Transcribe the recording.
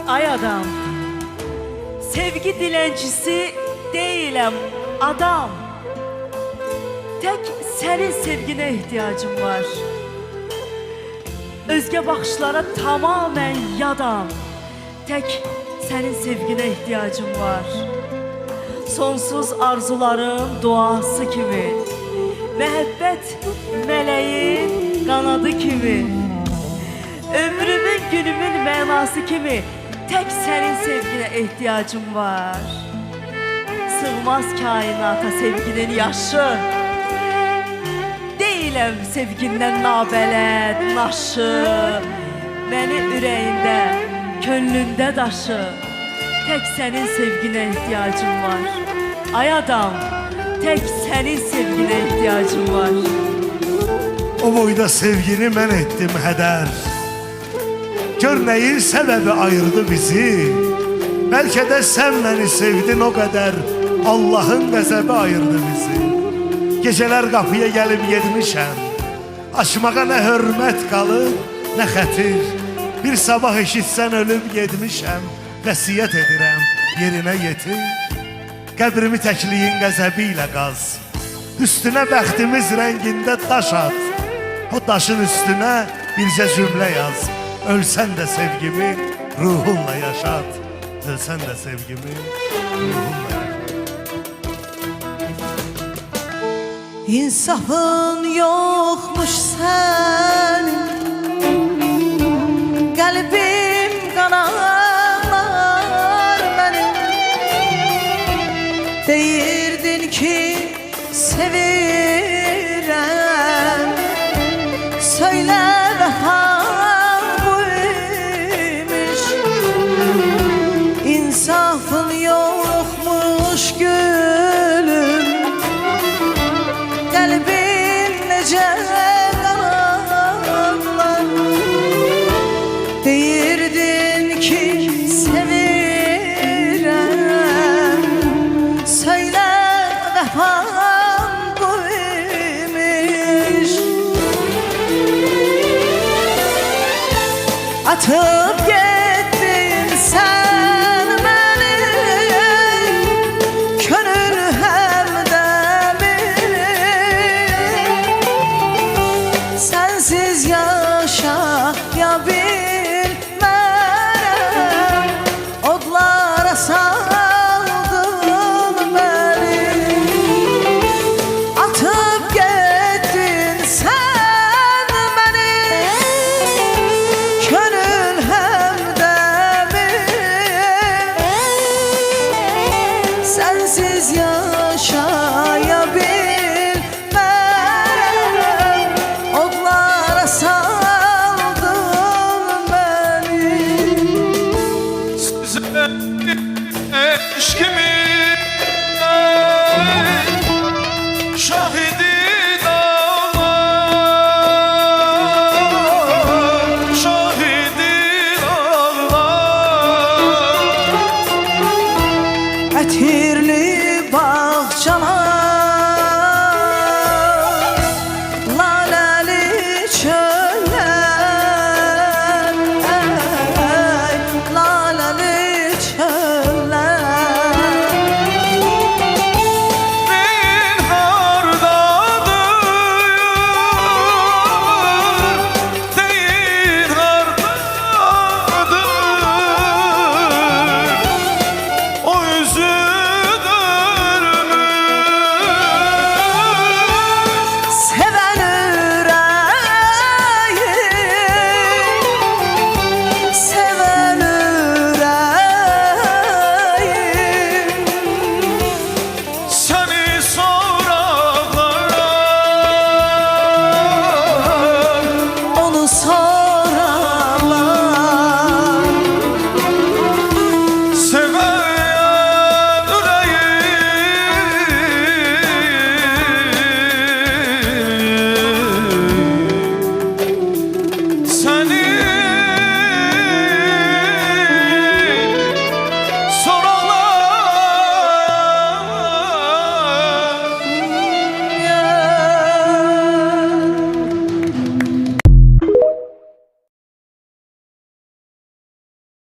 Ay adam, sevgi dilencisi değilim adam. Tek senin sevgine ihtiyacım var. Özge bakışlara tamamen yadam. Tek senin sevgine ihtiyacım var. Sonsuz arzuların duası kimi, mehabbet meleğin kanadı kimi, ömrümün günümün manası kimi, tek senin sevgine ihtiyacım var. Sığmaz kainata sevginin yaşı, değilim sevginden nabələt naşı. Beni ürəyində, könlündə daşı, tek senin sevgine ihtiyacım var. Ay adam, tek senin sevgine ihtiyacım var. O boyda sevgini mən etdim hədər. Gör neyin səbəbi ayırdı bizi. Belki de sen beni sevdin o kadar, Allah'ın qəzəbi ayırdı bizi. Geceler kapıya gelip yetmişəm, açmağa ne hürmet kalır, ne xətir. Bir sabah eşitsən ölüb yetmişəm, vəsiyyət edirəm yerine yetir. Qəbrimi təkliyin qəzəbiyle qaz, üstüne bəxtimiz rəngində daş at. O daşın üstüne bircə cümlə yaz: ölsən də sevgimi ruhunla yaşat. Ölsən də sevgimi ruhunla yaşat. İnsafın yokmuş senin, kalbim kanar benim. Deyirdin ki sevirem, söyle daha buymuş. İnsafın yokmuş gülüm, kalbin nece kanarlar. Deyirdin ki sevirem, söyle vefam buymuş. Atır